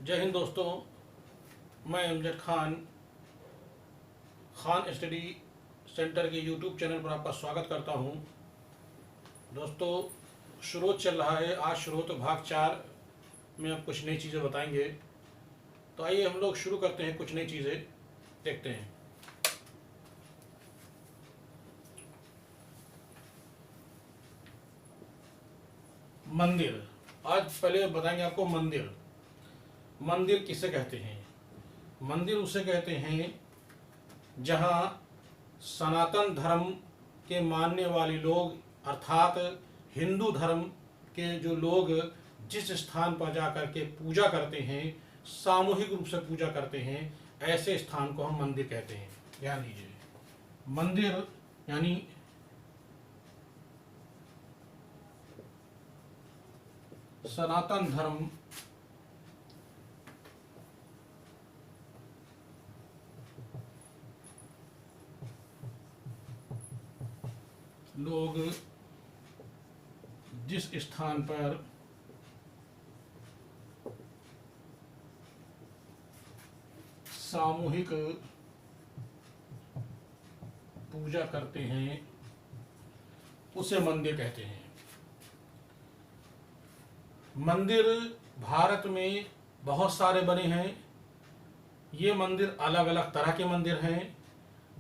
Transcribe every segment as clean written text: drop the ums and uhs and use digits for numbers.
जय हिंद दोस्तों, मैं अमजद खान खान स्टडी सेंटर के यूट्यूब चैनल पर आपका स्वागत करता हूं। दोस्तों, स्रोत चल रहा है। आज स्रोत भाग 4 में हम कुछ नई चीज़ें बताएंगे। तो आइए हम लोग शुरू करते हैं, कुछ नई चीज़ें देखते हैं। मंदिर, आज पहले बताएंगे आपको मंदिर। मंदिर किसे कहते हैं? मंदिर उसे कहते हैं जहाँ सनातन धर्म के मानने वाले लोग अर्थात हिंदू धर्म के जो लोग जिस स्थान पर जाकर के पूजा करते हैं, सामूहिक रूप से पूजा करते हैं, ऐसे स्थान को हम मंदिर कहते हैं। ध्यान दीजिए, मंदिर यानी सनातन धर्म लोग जिस स्थान पर सामूहिक पूजा करते हैं उसे मंदिर कहते हैं। मंदिर भारत में बहुत सारे बने हैं। ये मंदिर अलग अलग तरह के मंदिर हैं,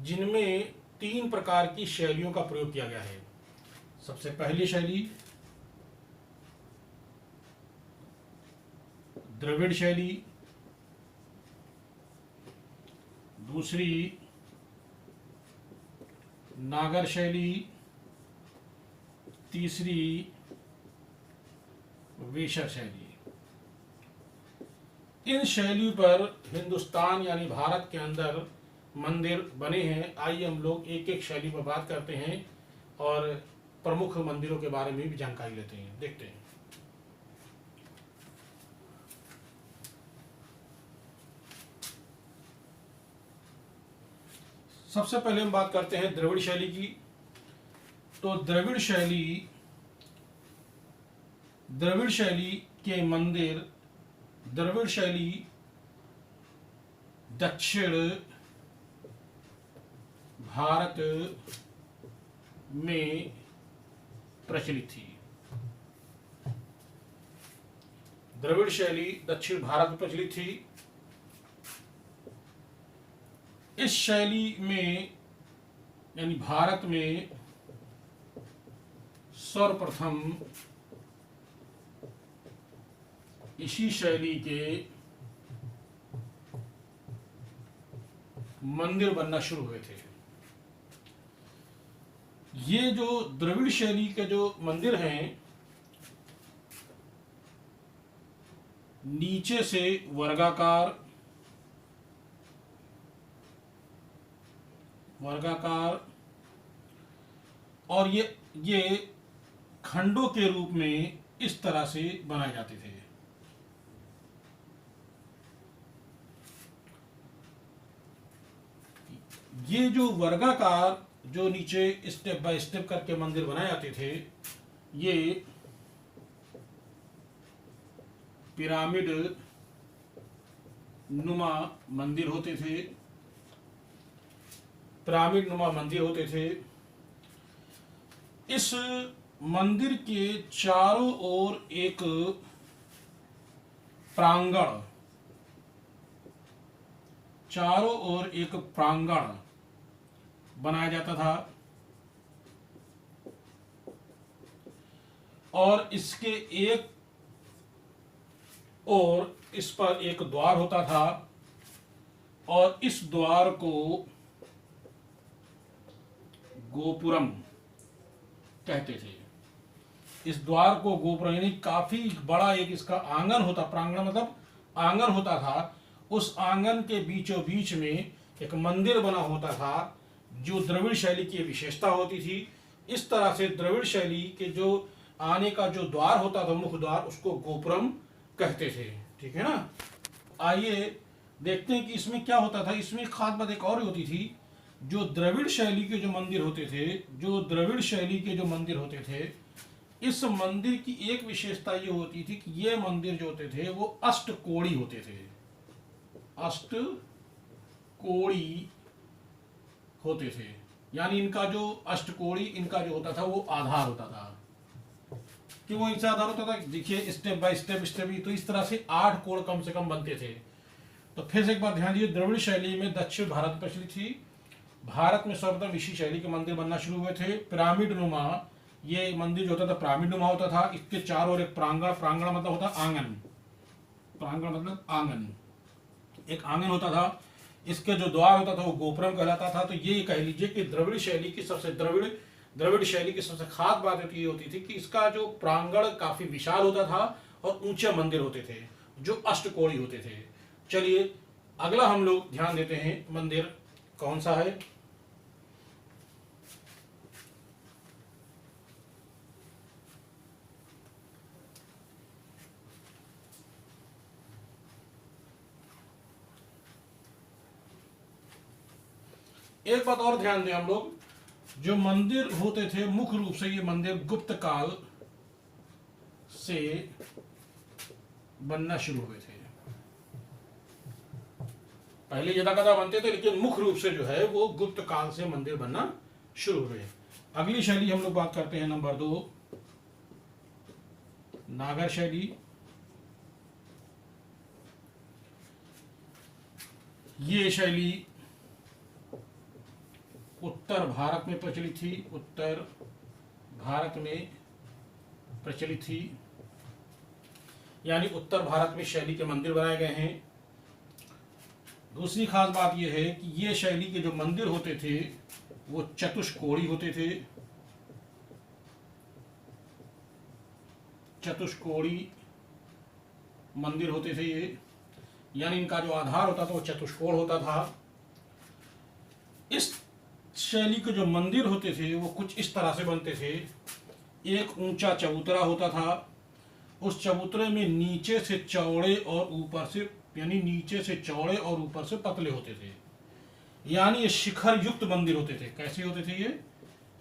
जिनमें 3 प्रकार की शैलियों का प्रयोग किया गया है। सबसे पहली शैली द्रविड़ शैली, दूसरी नागर शैली, तीसरी वेशर शैली। इन शैलियों पर हिंदुस्तान यानी भारत के अंदर मंदिर बने हैं। आइए हम लोग एक एक शैली पर बात करते हैं और प्रमुख मंदिरों के बारे में भी जानकारी लेते हैं, देखते हैं। सबसे पहले हम बात करते हैं द्रविड़ शैली की। तो द्रविड़ शैली के मंदिर, द्रविड़ शैली दक्षिण भारत में प्रचलित थी। द्रविड़ शैली दक्षिण भारत में प्रचलित थी। इस शैली में यानी भारत में सर्वप्रथम इसी शैली के मंदिर बनना शुरू हुए थे। ये जो द्रविड़ शैली के जो मंदिर हैं, नीचे से वर्गाकार और ये खंडों के रूप में इस तरह से बनाए जाते थे। ये जो वर्गाकार जो नीचे स्टेप बाय स्टेप करके मंदिर बनाए जाते थे, ये पिरामिड नुमा मंदिर होते थे। पिरामिड नुमा मंदिर होते थे। इस मंदिर के चारों ओर एक प्रांगण बनाया जाता था और इसके एक ओर इस पर एक द्वार होता था और इस द्वार को गोपुरम कहते थे। इस द्वार को गोपुरम यानी काफी बड़ा एक इसका आंगन होता, प्रांगण मतलब आंगन होता था। उस आंगन के बीचों बीच में एक मंदिर बना होता था, जो द्रविड़ शैली की विशेषता होती थी। इस तरह से द्रविड़ शैली के जो आने का जो द्वार होता था, मुख्य द्वार, उसको गोपुरम कहते थे। ठीक है ना। आइए देखते हैं कि इसमें क्या होता था। इसमें खास बात एक और होती थी, जो द्रविड़ शैली के जो मंदिर होते थे, इस मंदिर की एक विशेषता ये होती थी कि ये मंदिर जो होते थे वो अष्टकोणी होते थे, अष्टकोणी होते थे। यानी इनका जो अष्टकोणी इनका जो होता था वो आधार होता था। क्यों इनसे आधार होता था? देखिए स्टेप बाय स्टेप तो इस तरह से 8 कोण कम से कम बनते थे। तो फिर से एक बार ध्यान दीजिए, द्रविड़ शैली में दक्षिण भारत में प्रचलित थी। भारत में सर्वप्रथम इसी शैली के मंदिर बनना शुरू हुए थे। पिरामिड नुमा ये मंदिर जो होता था पिरामिड नुमा होता था। इसके चारों ओर एक प्रांगण, प्रांगण मतलब होता आंगन, प्रांगण मतलब आंगन, एक आंगन होता था। इसके जो द्वार होता था वो गोपुरम कहलाता था। तो ये कह लीजिए कि द्रविड़ शैली की सबसे द्रविड़ शैली की सबसे खास बात ये होती थी कि इसका जो प्रांगण काफी विशाल होता था और ऊंचे मंदिर होते थे जो अष्टकोणी होते थे। चलिए अगला हम लोग ध्यान देते हैं मंदिर कौन सा है। एक बात और ध्यान दें हम लोग, जो मंदिर होते थे मुख्य रूप से ये मंदिर गुप्त काल से बनना शुरू हुए थे। पहले यदा कदा बनते थे लेकिन मुख्य रूप से जो है वो गुप्त काल से मंदिर बनना शुरू हुए। अगली शैली हम लोग बात करते हैं नंबर 2, नागर शैली। ये शैली उत्तर भारत में प्रचलित थी, उत्तर भारत में प्रचलित थी। यानी उत्तर भारत में शैली के मंदिर बनाए गए हैं। दूसरी खास बात यह है कि ये शैली के जो मंदिर होते थे वो चतुष्कोणी होते थे, चतुष्कोणी मंदिर होते थे ये। यानी इनका जो आधार होता था वो चतुष्कोण होता था। इस शैली के जो मंदिर होते थे वो कुछ इस तरह से बनते थे। एक ऊंचा चबूतरा होता था, उस चबूतरे में नीचे से चौड़े और ऊपर से, यानी नीचे से चौड़े और ऊपर से पतले होते थे। यानी ये शिखर युक्त मंदिर होते थे। कैसे होते थे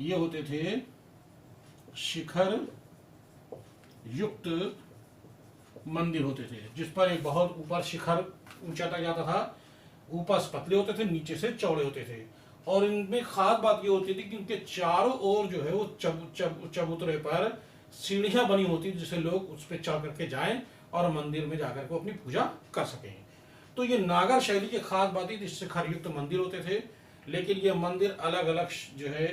ये होते थे शिखर युक्त मंदिर होते थे, जिस पर एक बहुत ऊपर शिखर ऊंचा तक जाता था, ऊपर से पतले होते थे, नीचे से चौड़े होते थे। और इनमें खास बात ये होती थी कि इनके चारों ओर जो है वो चबूतरे पर सीढ़ियां बनी होती जिससे लोग उस पर चढ़ करके जाएं और मंदिर में जाकर के अपनी पूजा कर सकें। तो ये नागर शैली की खास बात है, शिखर युक्त मंदिर होते थे। लेकिन ये मंदिर अलग अलग जो है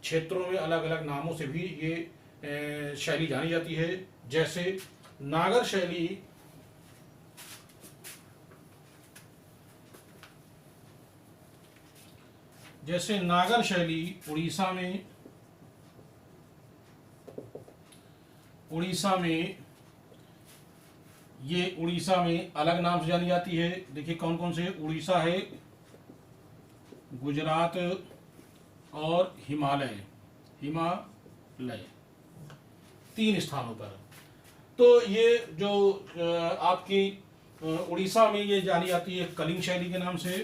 क्षेत्रों में अलग अलग नामों से भी ये शैली जानी जाती है। जैसे नागर शैली उड़ीसा में अलग नाम से जानी जाती है। देखिए कौन कौन से, उड़ीसा है, गुजरात और हिमालय 3 स्थानों पर। तो ये जो आपकी उड़ीसा में ये जानी जाती है कलिंग शैली के नाम से,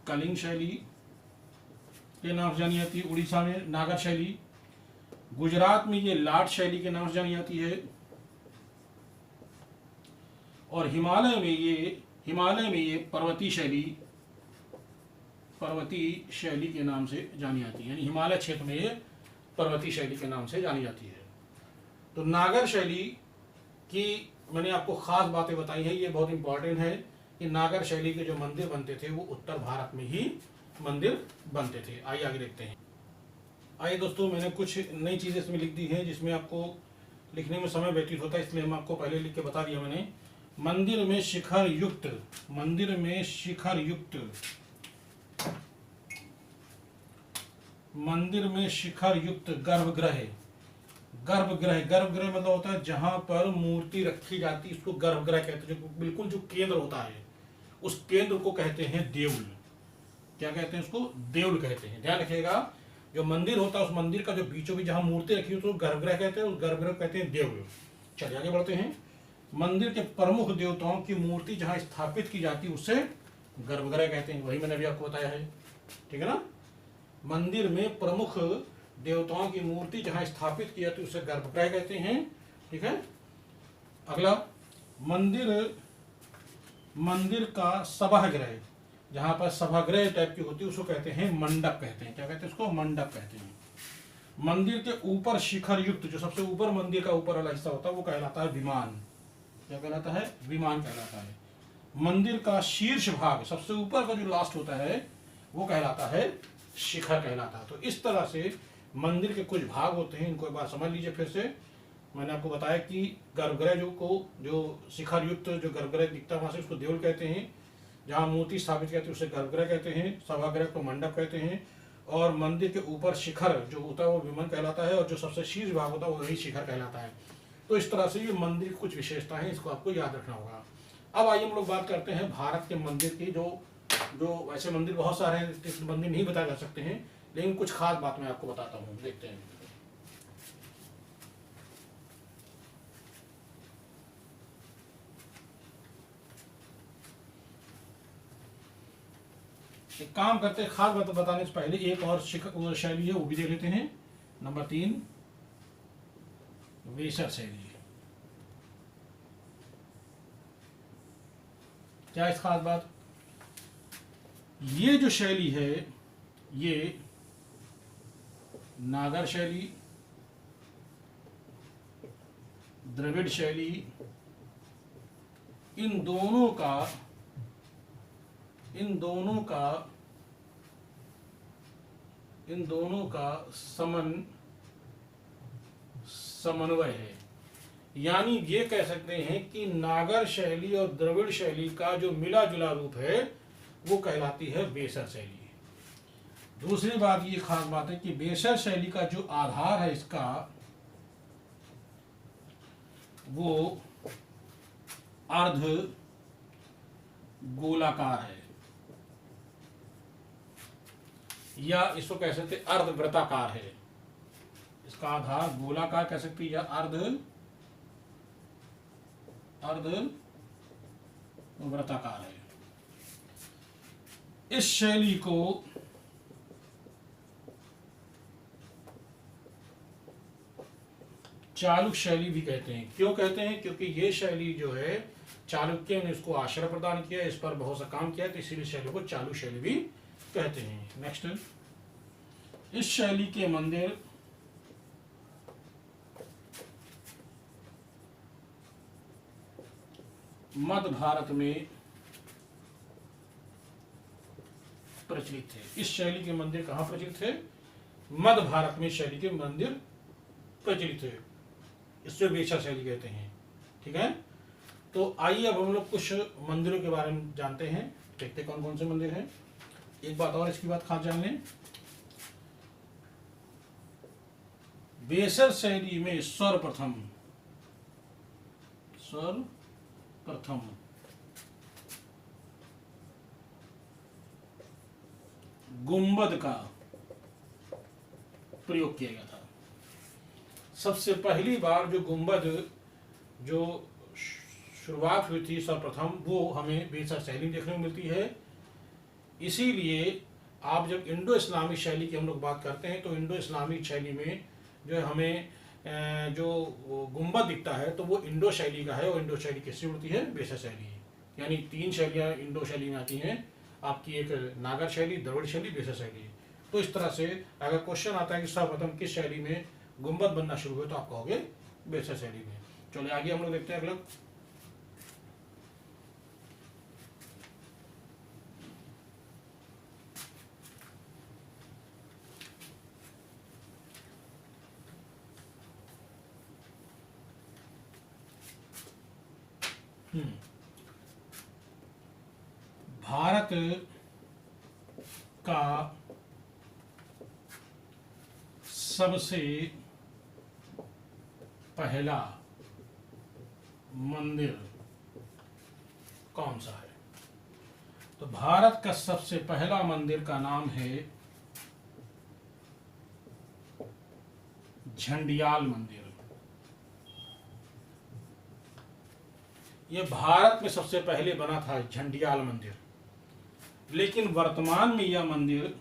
कलिंग शैली के नाम से जानी जाती है उड़ीसा में नागर शैली। गुजरात में ये लाट शैली के नाम से जानी जाती है। और हिमालय में ये पर्वती शैली के नाम से जानी जाती है। यानी हिमालय क्षेत्र में ये पर्वती शैली के नाम से जानी जाती है। तो नागर शैली की मैंने आपको खास बातें बताई हैं, ये बहुत इंपॉर्टेंट है कि नागर शैली के जो मंदिर बनते थे वो उत्तर भारत में ही मंदिर बनते थे। आइए आगे देखते हैं। आइए दोस्तों, मैंने कुछ नई चीज़ें इसमें लिख दी हैं जिसमें आपको लिखने में समय व्यतीत होता है, इसलिए हम आपको पहले लिख के बता दिया मैंने। मंदिर में शिखर युक्त गर्भगृह मतलब होता है जहां पर मूर्ति रखी जाती है, इसको गर्भगृह कहते हैं। जो बिल्कुल जो केंद्र होता है उस केंद्र को कहते हैं देउल। क्या कहते हैं उसको? देउल कहते हैं। ध्यान रखिएगा, जो मंदिर होता है उस मंदिर का जो बीचों बीच जहां मूर्ति रखी हो तो गर्भगृह कहते हैं, उस गर्भगृह कहते हैं देउल। चलिए आगे बढ़ते हैं। मंदिर के प्रमुख देवताओं की मूर्ति जहां स्थापित की जाती है उसे गर्भगृह कहते हैं। वही मैंने अभी आपको बताया है, ठीक है ना। मंदिर में प्रमुख देवताओं की मूर्ति जहाँ स्थापित किया तो उसे गर्भगृह कहते हैं। ठीक है। अगला, मंदिर का सभागृह, जहाँ पर सभागृह टाइप की होती है उसको कहते हैं मंडप कहते हैं। क्या कहते हैं उसको? मंडप कहते हैं। मंदिर के ऊपर शिखर युक्त, जो सबसे ऊपर मंदिर का ऊपर वाला हिस्सा होता है वो कहलाता है विमान। क्या कहलाता है? विमान कहलाता है। मंदिर का शीर्ष भाग, सबसे ऊपर का जो लास्ट होता है वो कहलाता है शिखर कहलाता है। तो इस तरह से मंदिर के कुछ भाग होते हैं, इनको एक बार समझ लीजिए फिर से। मैंने आपको बताया कि गर्भगृह जो शिखर युक्त जो गर्भगृह दिखता है वहां से उसको देवल कहते हैं, जहाँ मूर्ति स्थापित कहते हैं उसे गर्भगृह कहते हैं, सभागृह को मंडप कहते हैं, और मंदिर के ऊपर शिखर जो होता है वो विमान कहलाता है, और जो सबसे शीर्ष भाग होता है वो वही शिखर कहलाता है। तो इस तरह से ये मंदिर की कुछ विशेषताएं हैं, इसको आपको याद रखना होगा। अब आइए हम लोग बात करते हैं भारत के मंदिर की। जो वैसे मंदिर बहुत सारे हैं, मंदिर नहीं बताए जा सकते हैं, लेकिन कुछ खास बात मैं आपको बताता हूँ, देखते हैं। एक काम करते हैं, खास बात बताने से पहले एक और शैली है वो भी देख लेते हैं। नंबर 3, वेसर शैली। क्या इस खास बात? ये जो शैली है ये नागर शैली, द्रविड़ शैली, इन दोनों का समन्वय है। यानी ये कह सकते हैं कि नागर शैली और द्रविड़ शैली का जो मिला जुला रूप है वो कहलाती है बेसर शैली। दूसरी बात ये खास बात है कि बेसर शैली का जो आधार है इसका वो अर्ध गोलाकार है, या इसको कह सकते अर्धवृत्ताकार है। इसका आधार गोलाकार कह सकते हैं या अर्धवृत्ताकार है। इस शैली को चालुक्य शैली भी कहते हैं। क्यों कहते हैं? क्योंकि ये शैली जो है चालुक्य ने इसको आश्रय प्रदान किया, इस पर बहुत सा काम किया, तो इसीलिए शैली को चालुक्य शैली भी कहते हैं। नेक्स्ट, इस शैली के मंदिर मध्य भारत में प्रचलित थे। इस शैली के मंदिर कहाँ प्रचलित थे? मध्य भारत में शैली के मंदिर प्रचलित थे, इससे वेसर शैली कहते हैं। ठीक है। तो आइए अब हम लोग कुछ मंदिरों के बारे में जानते हैं, देखते कौन कौन से मंदिर हैं। एक बात और इसकी बात खास जान लें, वेसर शैली में सर्वप्रथम गुंबद का प्रयोग किया गया था। सबसे पहली बार जो गुंबद जो शुरुआत हुई थी सर्वप्रथम, वो हमें वेसर शैली देखने को मिलती है। इसीलिए आप जब इंडो इस्लामिक शैली की हम लोग बात करते हैं तो इंडो इस्लामिक शैली में जो हमें जो गुंबद दिखता है तो वो इंडो शैली का है, और इंडो शैली किससे उड़ती है? वेसर शैली। यानी 3 शैलियाँ इंडो शैली में आती हैं आपकी, एक नागर शैली, द्रविड़ शैली, वेसर शैली। तो इस तरह से अगर क्वेश्चन आता है कि सर्वप्रथम किस शैली में गुंबद बनना शुरू हुए तो आप कहोगे वेसर शैली में। चलिए आगे हम लोग देखते हैं अगला। भारत का सबसे पहला मंदिर कौन सा है? तो भारत का सबसे पहला मंदिर का नाम है झंडियाल मंदिर। यह भारत में सबसे पहले बना था झंडियाल मंदिर, लेकिन वर्तमान में यह मंदिर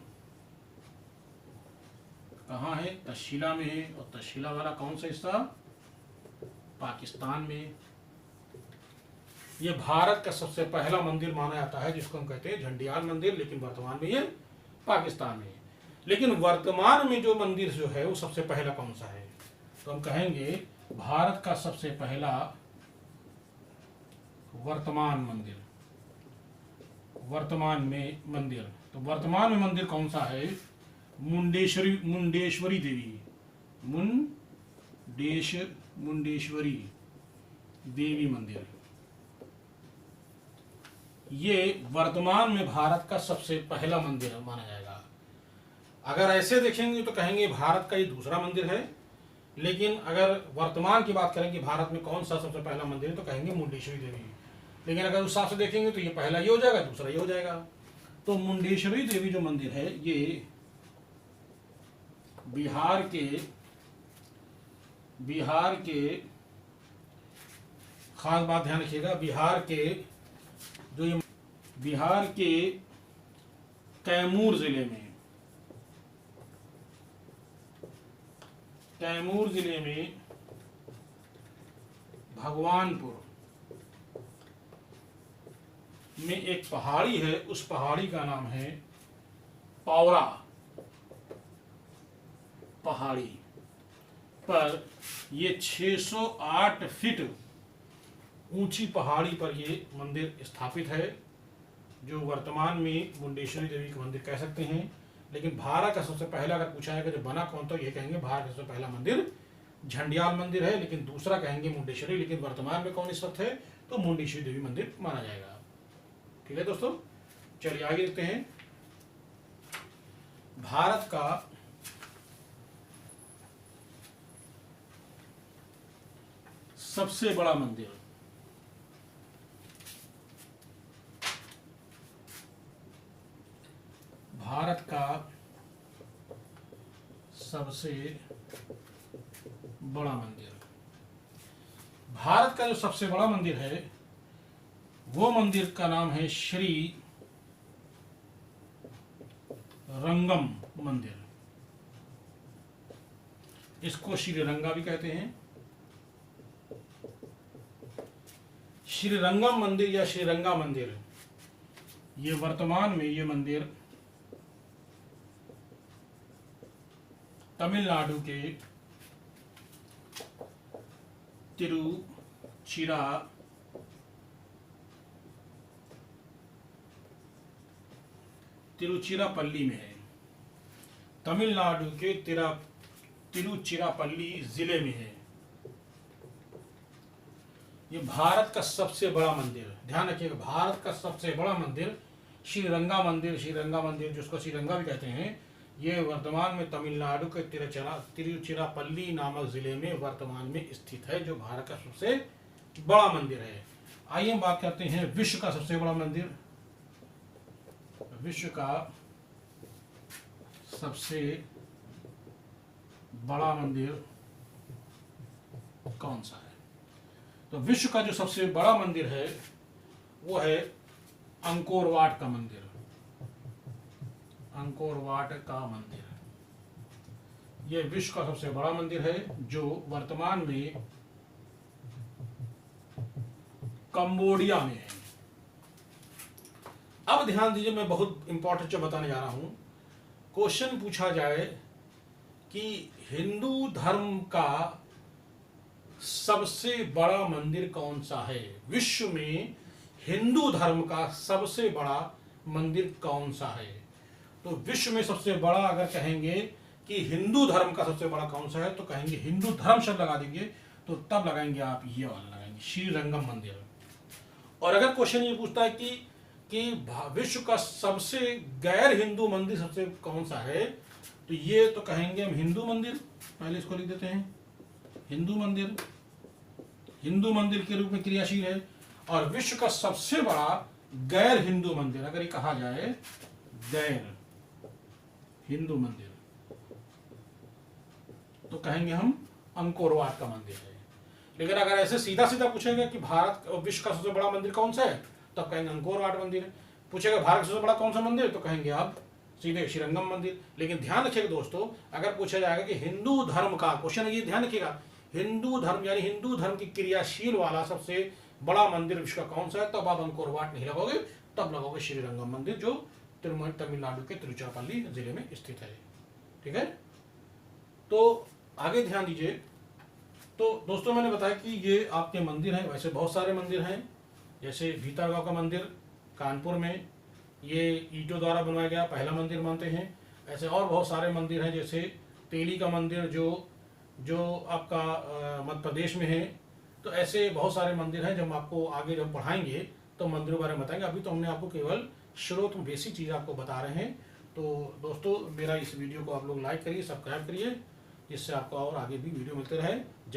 कहाँ है? तक्षशिला में है। और तक्षशिला वाला कौन सा हिस्सा? पाकिस्तान में। ये भारत का सबसे पहला मंदिर माना जाता है, जिसको हम कहते हैं झंडियाल मंदिर, लेकिन वर्तमान में ये पाकिस्तान में है। लेकिन वर्तमान में जो मंदिर जो है वो सबसे पहला कौन सा है? तो हम कहेंगे भारत का सबसे पहला वर्तमान मंदिर, वर्तमान में मंदिर। तो वर्तमान में मंदिर कौन सा है? मुंडेश्वरी देवी, मुंडेश्वरी देवी मंदिर। ये वर्तमान में भारत का सबसे पहला मंदिर माना जाएगा। अगर ऐसे देखेंगे तो कहेंगे भारत का ये दूसरा मंदिर है, लेकिन अगर वर्तमान की बात करें कि भारत में कौन सा सबसे पहला मंदिर है तो कहेंगे मुंडेश्वरी देवी। लेकिन अगर उस हिसाब से देखेंगे तो ये पहला ये हो जाएगा, दूसरा ये हो जाएगा। तो मुंडेश्वरी देवी जो मंदिर है ये बिहार के खास बात ध्यान रखिएगा, बिहार के कैमूर जिले में भगवानपुर में एक पहाड़ी है, उस पहाड़ी का नाम है पावरा पहाड़ी पर। ये 608 फीट ऊंची पहाड़ी पर ये मंदिर स्थापित है, जो वर्तमान में मुंडेश्वरी देवी का मंदिर कह सकते हैं। लेकिन भारत का सबसे पहला अगर पूछा जाएगा जो बना कौन, तो ये कहेंगे भारत का सबसे पहला मंदिर झंडियाल मंदिर है, लेकिन दूसरा कहेंगे मुंडेश्वरी। लेकिन वर्तमान में कौन इस वक्त है? तो मुंडेश्वरी देवी मंदिर माना जाएगा। ठीक है दोस्तों, चलिए आगे देखते हैं। भारत का सबसे बड़ा मंदिर, भारत का सबसे बड़ा मंदिर, भारत का जो सबसे बड़ा मंदिर है वो मंदिर का नाम है श्री रंगम मंदिर। इसको श्रीरंगा भी कहते हैं। श्रीरंगम मंदिर या श्रीरंगा मंदिर, ये वर्तमान में ये मंदिर तमिलनाडु के तिरुचिरापल्ली में है। तमिलनाडु के तिरुचिरापल्ली जिले में है। ये भारत का सबसे बड़ा मंदिर, ध्यान रखिएगा, भारत का सबसे बड़ा मंदिर श्रीरंगा मंदिर, जिसको श्रीरंगा भी कहते हैं, ये वर्तमान में तमिलनाडु के तिरुचिरापल्ली नामक जिले में वर्तमान में स्थित है, जो भारत का सबसे बड़ा मंदिर है। आइए हम बात करते हैं विश्व का सबसे बड़ा मंदिर। विश्व का सबसे बड़ा मंदिर कौन सा है? तो विश्व का जो सबसे बड़ा मंदिर है वो है अंकोर वाट का मंदिर। अंकोर वाट का मंदिर, यह विश्व का सबसे बड़ा मंदिर है, जो वर्तमान में कंबोडिया में है। अब ध्यान दीजिए, मैं बहुत इंपॉर्टेंट जो बताने जा रहा हूं। क्वेश्चन पूछा जाए कि हिंदू धर्म का सबसे बड़ा मंदिर कौन सा है, विश्व में हिंदू धर्म का सबसे बड़ा मंदिर कौन सा है? तो विश्व में सबसे बड़ा अगर कहेंगे कि हिंदू धर्म का सबसे बड़ा कौन सा है, तो कहेंगे हिंदू धर्म शब्द लगा देंगे, तो तब लगाएंगे आप ये वाला लगाएंगे श्रीरंगम मंदिर। और अगर क्वेश्चन ये पूछता है कि विश्व का सबसे गैर हिंदू मंदिर सबसे कौन सा है, तो ये तो कहेंगे हम हिंदू मंदिर। पहले इसको लिख देते हैं, हिंदू मंदिर के रूप में क्रियाशील है। और विश्व का सबसे बड़ा गैर हिंदू मंदिर अगर ये कहा जाए, गैर हिंदू मंदिर, तो कहेंगे हम अंकोर वाट का मंदिर है। लेकिन अगर ऐसे सीधा सीधा पूछेंगे कि भारत विश्व का सबसे बड़ा मंदिर कौन सा है, तब कहेंगे अंकोर वाट मंदिर है। पूछेगा भारत का सबसे बड़ा कौन सा मंदिर, तो कहेंगे आप सीधे श्रीरंगम मंदिर। लेकिन ध्यान रखिएगा दोस्तों, अगर पूछा जाएगा कि हिंदू धर्म का क्वेश्चन, ये ध्यान रखिएगा, हिंदू धर्म यानी हिंदू धर्म की क्रियाशील वाला सबसे बड़ा मंदिर विश्व का कौन सा है, तब आप अंकोर वाट नहीं लगाओगे, तब लगाओगे श्रीरंगम मंदिर, जो तमिलनाडु के तिरुचिरापल्ली जिले में स्थित है। ठीक है, तो आगे ध्यान दीजिए। तो दोस्तों मैंने बताया कि ये आपके मंदिर हैं, वैसे बहुत सारे मंदिर हैं, जैसे भीतरगांव का मंदिर कानपुर में, ये ईंटों द्वारा बनवाया गया पहला मंदिर मानते हैं। ऐसे और बहुत सारे मंदिर हैं, जैसे तेली का मंदिर जो आपका मध्य प्रदेश में है। तो ऐसे बहुत सारे मंदिर हैं, जब आपको आगे जब पढ़ाएंगे तो मंदिरों के बारे में बताएंगे। अभी तो हमने आपको केवल स्रोत बेसिक चीज़ आपको बता रहे हैं। तो दोस्तों मेरा इस वीडियो को आप लोग लाइक करिए, सब्सक्राइब करिए, जिससे आपको और आगे भी वीडियो मिलते रहे। जय